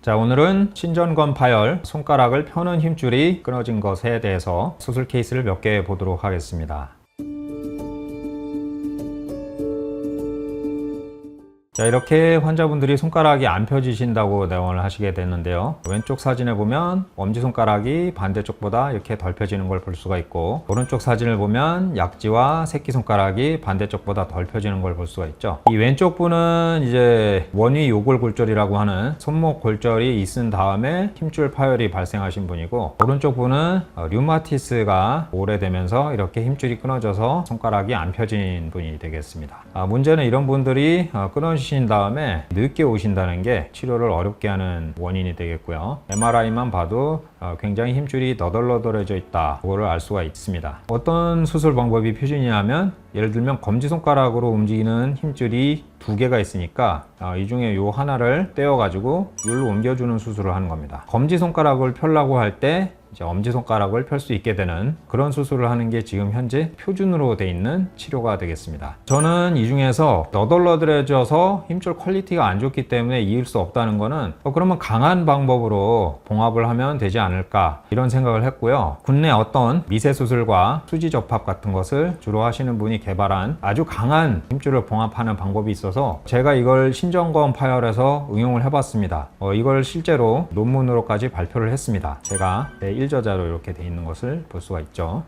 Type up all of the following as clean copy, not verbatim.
자, 오늘은 신전건 파열, 손가락을 펴는 힘줄이 끊어진 것에 대해서 수술 케이스를 몇 개 보도록 하겠습니다. 자, 이렇게 환자분들이 손가락이 안 펴지신다고 내원을 하시게 됐는데요. 왼쪽 사진을 보면 엄지손가락이 반대쪽보다 이렇게 덜 펴지는 걸 볼 수가 있고, 오른쪽 사진을 보면 약지와 새끼손가락이 반대쪽보다 덜 펴지는 걸 볼 수가 있죠. 이 왼쪽 분은 이제 원위 요골골절이라고 하는 손목 골절이 있은 다음에 힘줄 파열이 발생하신 분이고, 오른쪽 분은 류마티스가 오래되면서 이렇게 힘줄이 끊어져서 손가락이 안 펴진 분이 되겠습니다. 문제는 이런 분들이 끊어지신 다음에 늦게 오신다는 게 치료를 어렵게 하는 원인이 되겠고요. MRI만 봐도 굉장히 힘줄이 너덜너덜해져 있다, 그거를 알 수가 있습니다. 어떤 수술 방법이 표준이냐면, 예를 들면 검지손가락으로 움직이는 힘줄이 두 개가 있으니까 이 중에 요 하나를 떼어 가지고 여기로 옮겨주는 수술을 하는 겁니다. 검지손가락을 펴려고 할 때 이제 엄지손가락을 펼 수 있게 되는 그런 수술을 하는 게 지금 현재 표준으로 돼 있는 치료가 되겠습니다. 저는 이 중에서 너덜너덜해져서 힘줄 퀄리티가 안 좋기 때문에 이을 수 없다는 거는 그러면 강한 방법으로 봉합을 하면 되지 않을까, 이런 생각을 했고요. 국내 어떤 미세수술과 수지접합 같은 것을 주로 하시는 분이 개발한 아주 강한 힘줄을 봉합하는 방법이 있어서 제가 이걸 신전건 파열에서 응용을 해봤습니다. 이걸 실제로 논문으로까지 발표를 했습니다. 제가 1저자로 이렇게 돼 있는 것을 볼 수가 있죠.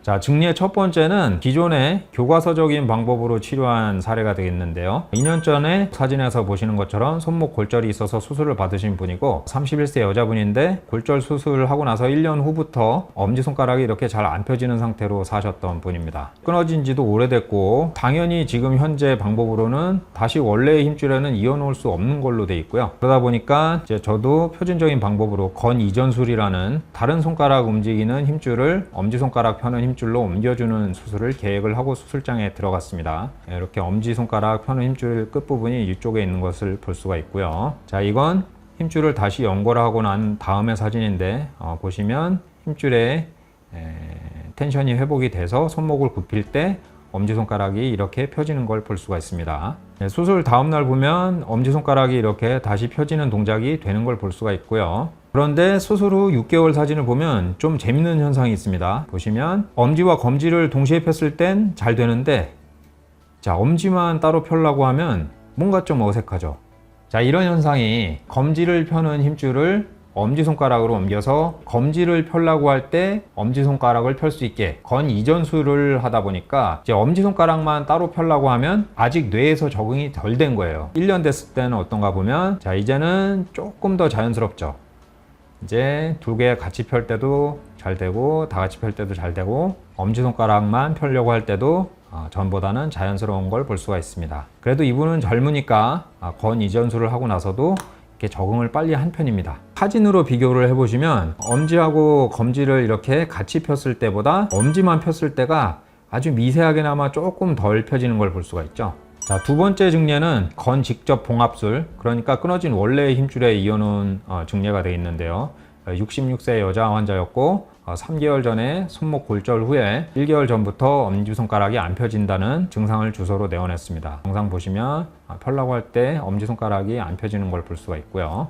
자, 증리의 첫 번째는 기존의 교과서적인 방법으로 치료한 사례가 되겠는데요. 2년 전에 사진에서 보시는 것처럼 손목 골절이 있어서 수술을 받으신 분이고, 31세 여자분인데 골절 수술을 하고 나서 1년 후부터 엄지손가락이 이렇게 잘 안 펴지는 상태로 사셨던 분입니다. 끊어진 지도 오래됐고, 당연히 지금 현재 방법으로는 다시 원래의 힘줄에는 이어놓을 수 없는 걸로 돼 있고요. 그러다 보니까 이제 저도 표준적인 방법으로 건이전술이라는 다른 손가락 움직이는 힘줄을 엄지손가락 펴는 힘줄로 옮겨주는 수술을 계획을 하고 수술장에 들어갔습니다. 이렇게 엄지손가락 펴는 힘줄 끝부분이 이쪽에 있는 것을 볼 수가 있고요. 자, 이건 힘줄을 다시 연고를 하고 난 다음의 사진인데, 보시면 힘줄에 텐션이 회복이 돼서 손목을 굽힐 때 엄지손가락이 이렇게 펴지는 걸 볼 수가 있습니다. 수술 다음날 보면 엄지손가락이 이렇게 다시 펴지는 동작이 되는 걸 볼 수가 있고요. 그런데 수술 후 6개월 사진을 보면 좀 재밌는 현상이 있습니다. 보시면 엄지와 검지를 동시에 폈을 땐 잘 되는데, 자, 엄지만 따로 펴려고 하면 뭔가 좀 어색하죠. 자, 이런 현상이 검지를 펴는 힘줄을 엄지손가락으로 옮겨서 검지를 펴려고 할 때 엄지손가락을 펼 수 있게 건이전술을 하다 보니까 이제 엄지손가락만 따로 펴려고 하면 아직 뇌에서 적응이 덜 된 거예요. 1년 됐을 때는 어떤가 보면, 자, 이제는 조금 더 자연스럽죠. 이제 두 개 같이 펼 때도 잘 되고, 다 같이 펼 때도 잘 되고, 엄지손가락만 펴려고 할 때도 전보다는 자연스러운 걸 볼 수가 있습니다. 그래도 이분은 젊으니까 건이전술을 하고 나서도 이렇게 적응을 빨리 한 편입니다. 사진으로 비교를 해보시면 엄지하고 검지를 이렇게 같이 폈을 때보다 엄지만 폈을 때가 아주 미세하게나마 조금 덜 펴지는 걸 볼 수가 있죠. 자, 두 번째 증례는 건 직접 봉합술, 그러니까 끊어진 원래의 힘줄에 이어놓은 증례가 되어 있는데요. 66세 여자 환자였고, 3개월 전에 손목 골절 후에 1개월 전부터 엄지손가락이 안 펴진다는 증상을 주소로 내원했습니다. 영상 보시면 펴려고 할 때 엄지손가락이 안 펴지는 걸 볼 수가 있고요.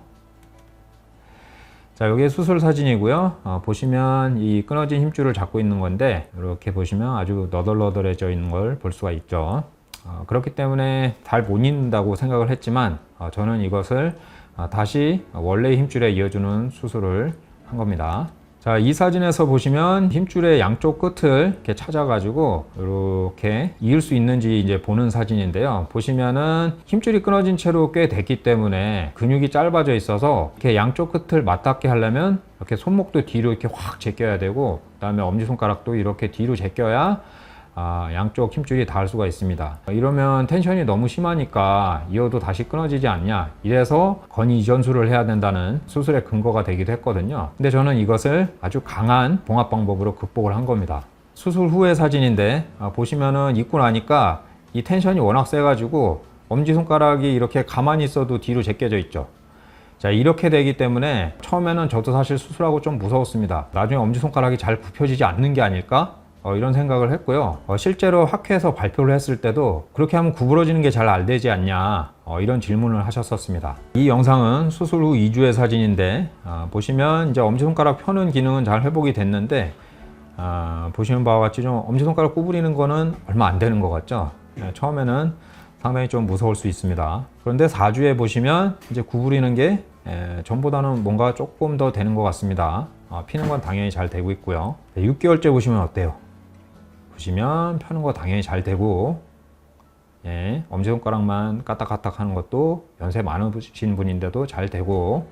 자, 여기 수술 사진이고요. 보시면 이 끊어진 힘줄을 잡고 있는 건데, 이렇게 보시면 아주 너덜너덜해져 있는 걸 볼 수가 있죠. 그렇기 때문에 잘 못 잊는다고 생각을 했지만, 저는 이것을 다시 원래의 힘줄에 이어주는 수술을 한 겁니다. 자, 이 사진에서 보시면 힘줄의 양쪽 끝을 이렇게 찾아가지고 이렇게 이을 수 있는지 이제 보는 사진인데요. 보시면은 힘줄이 끊어진 채로 꽤 됐기 때문에 근육이 짧아져 있어서 이렇게 양쪽 끝을 맞닿게 하려면 이렇게 손목도 뒤로 이렇게 확 제껴야 되고, 그 다음에 엄지손가락도 이렇게 뒤로 제껴야 양쪽 힘줄이 닿을 수가 있습니다. 이러면 텐션이 너무 심하니까 이어도 다시 끊어지지 않냐, 이래서 건이전술을 해야 된다는 수술의 근거가 되기도 했거든요. 근데 저는 이것을 아주 강한 봉합 방법으로 극복을 한 겁니다. 수술 후의 사진인데, 보시면은 입고 나니까 이 텐션이 워낙 세가지고 엄지손가락이 이렇게 가만히 있어도 뒤로 제껴져 있죠. 자, 이렇게 되기 때문에 처음에는 저도 사실 수술하고 좀 무서웠습니다. 나중에 엄지손가락이 잘 굽혀지지 않는 게 아닐까? 이런 생각을 했고요. 실제로 학회에서 발표를 했을 때도 그렇게 하면 구부러지는 게 잘 안 되지 않냐, 이런 질문을 하셨었습니다. 이 영상은 수술 후 2주의 사진인데, 보시면 이제 엄지손가락 펴는 기능은 잘 회복이 됐는데, 보시는 바와 같이 좀 엄지손가락 구부리는 거는 얼마 안 되는 것 같죠? 처음에는 상당히 좀 무서울 수 있습니다. 그런데 4주에 보시면 이제 구부리는 게 전보다는 뭔가 조금 더 되는 것 같습니다. 피는 건 당연히 잘 되고 있고요. 6개월째 보시면 어때요? 보시면 펴는 거 당연히 잘 되고, 엄지손가락만 까딱까딱 하는 것도 연세 많으신 분인데도 잘 되고,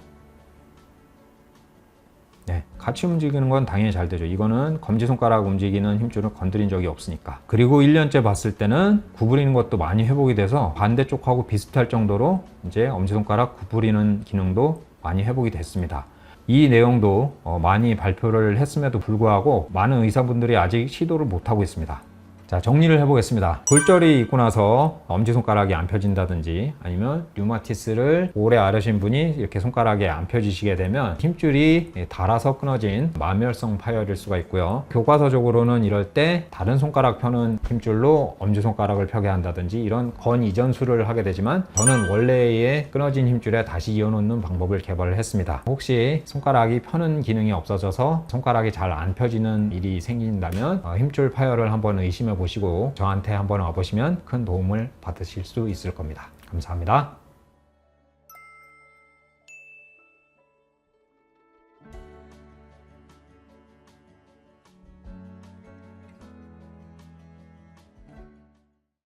같이 움직이는 건 당연히 잘 되죠. 이거는 검지손가락 움직이는 힘줄을 건드린 적이 없으니까. 그리고 1년째 봤을 때는 구부리는 것도 많이 회복이 돼서 반대쪽하고 비슷할 정도로 이제 엄지손가락 구부리는 기능도 많이 회복이 됐습니다. 이 내용도 많이 발표를 했음에도 불구하고 많은 의사분들이 아직 시도를 못하고 있습니다. 자, 정리를 해보겠습니다. 골절이 있고 나서 엄지손가락이 안 펴진다든지 아니면 류마티스를 오래 앓으신 분이 이렇게 손가락이 안 펴지시게 되면 힘줄이 닳아서 끊어진 만멸성 파열일 수가 있고요. 교과서적으로는 이럴 때 다른 손가락 펴는 힘줄로 엄지손가락을 펴게 한다든지 이런 건 이전술을 하게 되지만, 저는 원래의 끊어진 힘줄에 다시 이어놓는 방법을 개발을 했습니다. 혹시 손가락이 펴는 기능이 없어져서 손가락이 잘 안 펴지는 일이 생긴다면 힘줄 파열을 한번 의심해 보시고 저한테 한번 와보시면 큰 도움을 받으실 수 있을 겁니다. 감사합니다.